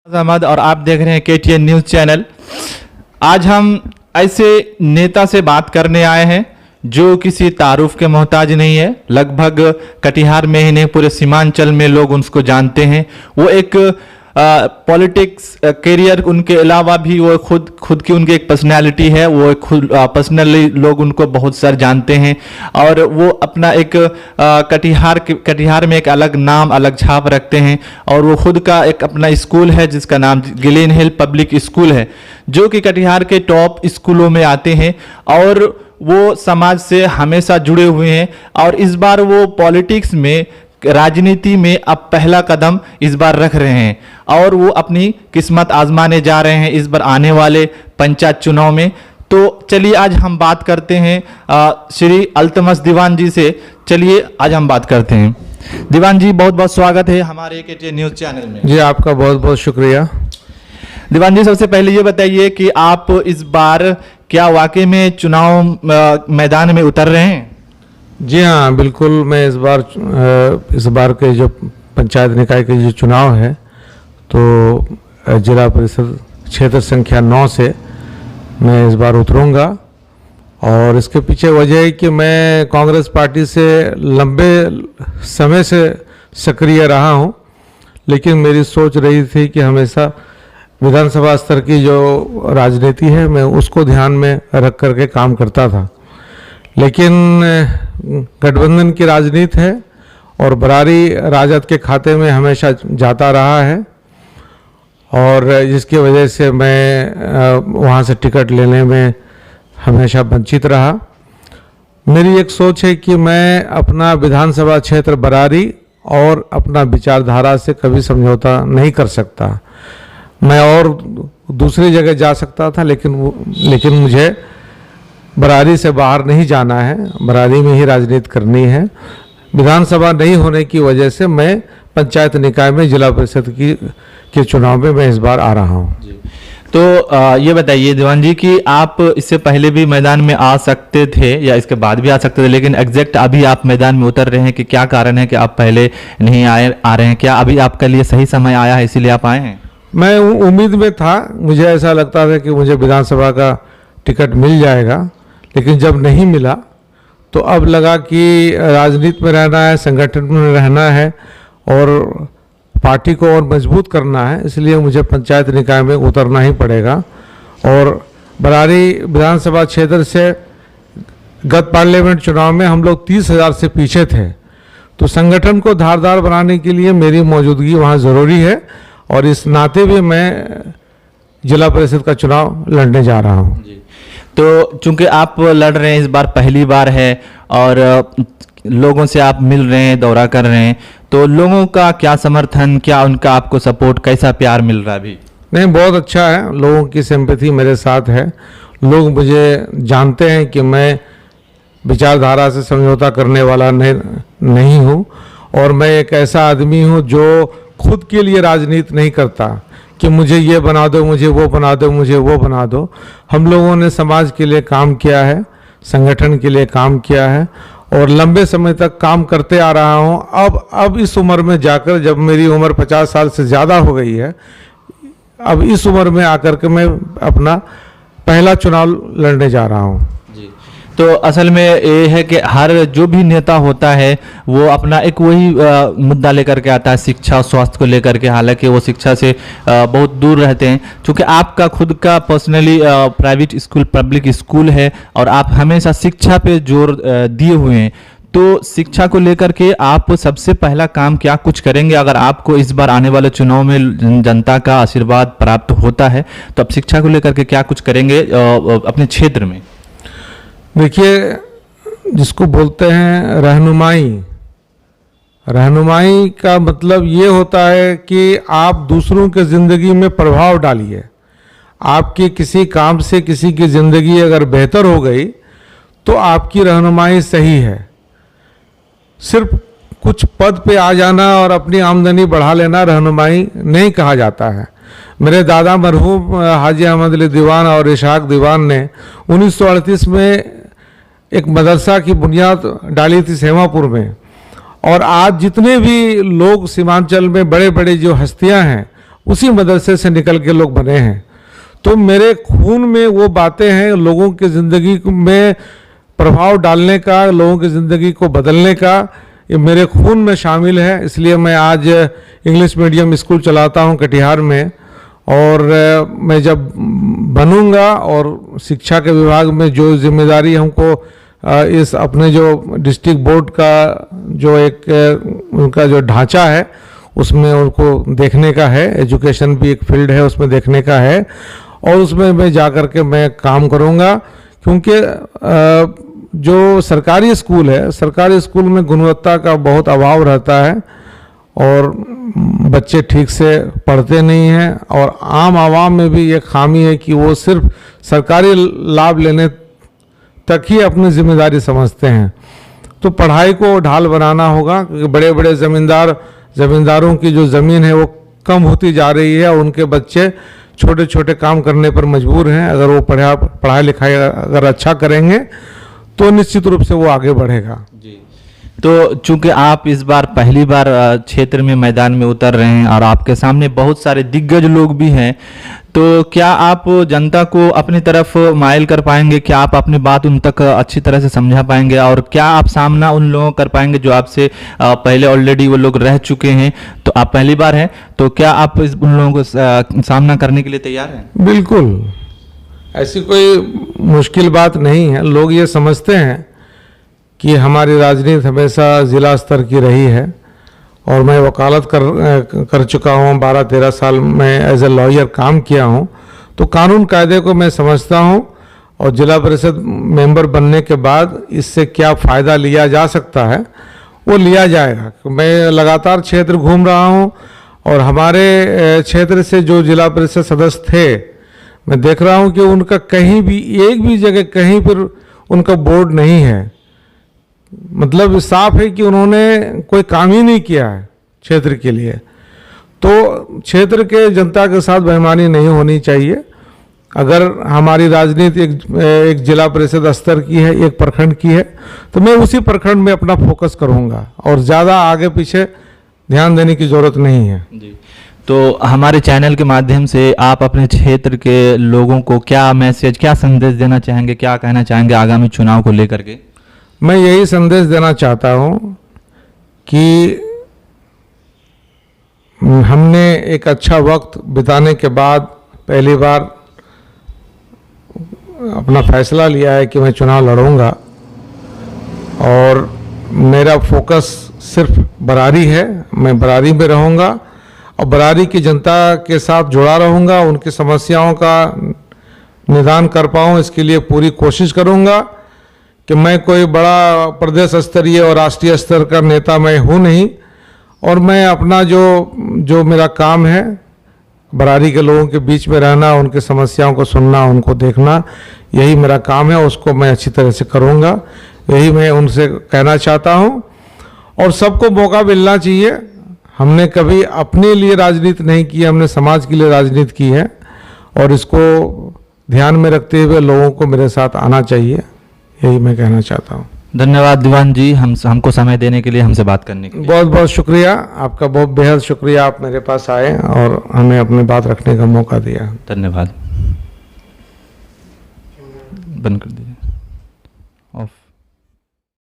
अहमद और आप देख रहे हैं KTN न्यूज़ चैनल। आज हम ऐसे नेता से बात करने आए हैं जो किसी तारुफ के मोहताज नहीं है। लगभग कटिहार में ही नहीं, पूरे सीमांचल में लोग उसको जानते हैं। वो एक पॉलिटिक्स करियर उनके अलावा भी वो खुद की उनकी एक पर्सनैलिटी है। वो खुद पर्सनली लोग उनको बहुत सारे जानते हैं और वो अपना एक कटिहार में एक अलग नाम, अलग छाप रखते हैं। और वो खुद का एक अपना स्कूल है जिसका नाम ग्लेन हिल पब्लिक स्कूल है, जो कि कटिहार के टॉप स्कूलों में आते हैं और वो समाज से हमेशा जुड़े हुए हैं। और इस बार वो पॉलिटिक्स में, राजनीति में अब पहला कदम इस बार रख रहे हैं और वो अपनी किस्मत आजमाने जा रहे हैं इस बार आने वाले पंचायत चुनाव में। तो चलिए आज हम बात करते हैं श्री अल्तमश दीवान जी से। चलिए आज हम बात करते हैं। दीवान जी, बहुत बहुत स्वागत है हमारे KTN न्यूज़ चैनल में। जी, आपका बहुत बहुत शुक्रिया। दीवान जी, सबसे पहले ये बताइए कि आप इस बार क्या वाकई में चुनाव मैदान में उतर रहे हैं? जी हाँ, बिल्कुल। मैं इस बार के जो पंचायत निकाय के जो चुनाव है, तो जिला परिषद क्षेत्र संख्या 9 से मैं इस बार उतरूंगा। और इसके पीछे वजह है कि मैं कांग्रेस पार्टी से लंबे समय से सक्रिय रहा हूं, लेकिन मेरी सोच रही थी कि हमेशा विधानसभा स्तर की जो राजनीति है मैं उसको ध्यान में रख करके काम करता था। लेकिन गठबंधन की राजनीति है और बरारी राजद के खाते में हमेशा जाता रहा है, और जिसकी वजह से मैं वहाँ से टिकट लेने में हमेशा वंचित रहा। मेरी एक सोच है कि मैं अपना विधानसभा क्षेत्र बरारी और अपना विचारधारा से कभी समझौता नहीं कर सकता। मैं और दूसरी जगह जा सकता था, लेकिन मुझे बरारी से बाहर नहीं जाना है, बरारी में ही राजनीति करनी है। विधानसभा नहीं होने की वजह से मैं पंचायत निकाय में जिला परिषद के चुनाव में मैं इस बार आ रहा हूँ। तो ये बताइए दीवान जी कि आप इससे पहले भी मैदान में आ सकते थे या इसके बाद भी आ सकते थे, लेकिन एग्जैक्ट अभी आप मैदान में उतर रहे हैं कि क्या कारण है कि आप पहले नहीं आ रहे हैं? क्या अभी आपके लिए सही समय आया है इसीलिए आप आए हैं? मैं उम्मीद में था, मुझे ऐसा लगता था कि मुझे विधानसभा का टिकट मिल जाएगा, लेकिन जब नहीं मिला तो अब लगा कि राजनीति में रहना है, संगठन में रहना है और पार्टी को और मजबूत करना है, इसलिए मुझे पंचायत निकाय में उतरना ही पड़ेगा। और बरारी विधानसभा क्षेत्र से गत पार्लियामेंट चुनाव में हम लोग 30,000 से पीछे थे, तो संगठन को धारदार बनाने के लिए मेरी मौजूदगी वहाँ ज़रूरी है और इस नाते भी मैं जिला परिषद का चुनाव लड़ने जा रहा हूँ। तो चूंकि आप लड़ रहे हैं, इस बार पहली बार है और लोगों से आप मिल रहे हैं, दौरा कर रहे हैं, तो लोगों का क्या समर्थन, क्या उनका आपको सपोर्ट, कैसा प्यार मिल रहा है अभी? नहीं, बहुत अच्छा है। लोगों की सिंपैथी मेरे साथ है। लोग मुझे जानते हैं कि मैं विचारधारा से समझौता करने वाला नहीं हूँ और मैं एक ऐसा आदमी हूँ जो खुद के लिए राजनीति नहीं करता कि मुझे ये बना दो, मुझे वो बना दो, मुझे वो बना दो। हम लोगों ने समाज के लिए काम किया है, संगठन के लिए काम किया है और लंबे समय तक काम करते आ रहा हूँ। अब इस उम्र में जाकर, जब मेरी उम्र 50 साल से ज़्यादा हो गई है, अब इस उम्र में आकर के मैं अपना पहला चुनाव लड़ने जा रहा हूँ। तो असल में ये है कि हर जो भी नेता होता है वो अपना एक वही मुद्दा लेकर के आता है, शिक्षा स्वास्थ्य को लेकर के। हालांकि वो शिक्षा से बहुत दूर रहते हैं, क्योंकि आपका खुद का personally private school, public school है और आप हमेशा शिक्षा पे जोर दिए हुए हैं। तो शिक्षा को लेकर के आप सबसे पहला काम क्या कुछ करेंगे अगर आपको इस बार आने वाले चुनाव में जनता का आशीर्वाद प्राप्त होता है? तो आप शिक्षा को लेकर के क्या कुछ करेंगे अपने क्षेत्र में? देखिए, जिसको बोलते हैं रहनुमाई का मतलब ये होता है कि आप दूसरों के ज़िंदगी में प्रभाव डालिए। आपके किसी काम से किसी की ज़िंदगी अगर बेहतर हो गई तो आपकी रहनुमाई सही है। सिर्फ कुछ पद पे आ जाना और अपनी आमदनी बढ़ा लेना रहनुमाई नहीं कहा जाता है। मेरे दादा मरहूम हाजी अहमद अली दीवान और इशाक दीवान ने 1938 में एक मदरसा की बुनियाद डाली थी सेमापुर में, और आज जितने भी लोग सीमांचल में बड़े बड़े जो हस्तियां हैं उसी मदरसे से निकल के लोग बने हैं। तो मेरे खून में वो बातें हैं, लोगों की ज़िंदगी में प्रभाव डालने का, लोगों की ज़िंदगी को बदलने का, ये मेरे खून में शामिल है। इसलिए मैं आज इंग्लिश मीडियम स्कूल चलाता हूँ कटिहार में, और मैं जब बनूंगा और शिक्षा के विभाग में जो जिम्मेदारी हमको इस अपने जो डिस्ट्रिक्ट बोर्ड का जो एक उनका जो ढांचा है उसमें उनको देखने का है, एजुकेशन भी एक फील्ड है उसमें देखने का है, और उसमें मैं जा कर के मैं काम करूंगा। क्योंकि जो सरकारी स्कूल है, सरकारी स्कूल में गुणवत्ता का बहुत अभाव रहता है और बच्चे ठीक से पढ़ते नहीं हैं, और आम आवाम में भी ये खामी है कि वो सिर्फ सरकारी लाभ लेने तक ही अपनी जिम्मेदारी समझते हैं। तो पढ़ाई को ढाल बनाना होगा, क्योंकि बड़े बड़े ज़मींदारों की जो ज़मीन है वो कम होती जा रही है, और उनके बच्चे छोटे छोटे काम करने पर मजबूर हैं। अगर वो पढ़ाई लिखाई अगर अच्छा करेंगे तो निश्चित रूप से वो आगे बढ़ेगा। जी, तो चूंकि आप इस बार पहली बार क्षेत्र में मैदान में उतर रहे हैं और आपके सामने बहुत सारे दिग्गज लोग भी हैं, तो क्या आप जनता को अपनी तरफ माइल कर पाएंगे? क्या आप अपनी बात उन तक अच्छी तरह से समझा पाएंगे? और क्या आप सामना उन लोगों कर पाएंगे जो आपसे पहले ऑलरेडी वो लोग रह चुके हैं? तो आप पहली बार हैं, तो क्या आप उन लोगों को सामना करने के लिए तैयार हैं? बिल्कुल, ऐसी कोई मुश्किल बात नहीं है। लोग ये समझते हैं कि हमारी राजनीति हमेशा ज़िला स्तर की रही है, और मैं वकालत कर चुका हूँ, 12-13 साल मैं एज ए लॉयर काम किया हूँ, तो कानून कायदे को मैं समझता हूँ। और जिला परिषद मेंबर बनने के बाद इससे क्या फ़ायदा लिया जा सकता है वो लिया जाएगा। मैं लगातार क्षेत्र घूम रहा हूँ, और हमारे क्षेत्र से जो जिला परिषद सदस्य थे, मैं देख रहा हूँ कि उनका कहीं भी एक भी जगह कहीं पर उनका बोर्ड नहीं है। मतलब साफ है कि उन्होंने कोई काम ही नहीं किया है क्षेत्र के लिए। तो क्षेत्र के जनता के साथ बेईमानी नहीं होनी चाहिए। अगर हमारी राजनीति एक जिला परिषद स्तर की है, एक प्रखंड की है, तो मैं उसी प्रखंड में अपना फोकस करूंगा, और ज़्यादा आगे पीछे ध्यान देने की ज़रूरत नहीं है। जी, तो हमारे चैनल के माध्यम से आप अपने क्षेत्र के लोगों को क्या मैसेज, क्या संदेश देना चाहेंगे, क्या कहना चाहेंगे आगामी चुनाव को लेकर के? मैं यही संदेश देना चाहता हूं कि हमने एक अच्छा वक्त बिताने के बाद पहली बार अपना फैसला लिया है कि मैं चुनाव लड़ूंगा, और मेरा फोकस सिर्फ बरारी है। मैं बरारी में रहूंगा और बरारी की जनता के साथ जुड़ा रहूंगा, उनकी समस्याओं का निदान कर पाऊँ इसके लिए पूरी कोशिश करूंगा। कि मैं कोई बड़ा प्रदेश स्तरीय और राष्ट्रीय स्तर का नेता मैं हूँ नहीं, और मैं अपना जो मेरा काम है बरारी के लोगों के बीच में रहना, उनकी समस्याओं को सुनना, उनको देखना, यही मेरा काम है। उसको मैं अच्छी तरह से करूँगा, यही मैं उनसे कहना चाहता हूँ। और सबको मौका मिलना चाहिए। हमने कभी अपने लिए राजनीति नहीं की, हमने समाज के लिए राजनीति की है, और इसको ध्यान में रखते हुए लोगों को मेरे साथ आना चाहिए, यही मैं कहना चाहता हूँ। धन्यवाद दीवान जी, हमको समय देने के लिए, हमसे बात करने के लिए। बहुत बहुत शुक्रिया आपका, बहुत बेहद शुक्रिया। आप मेरे पास आए और हमें अपनी बात रखने का मौका दिया। धन्यवाद। बंद कर दीजिए।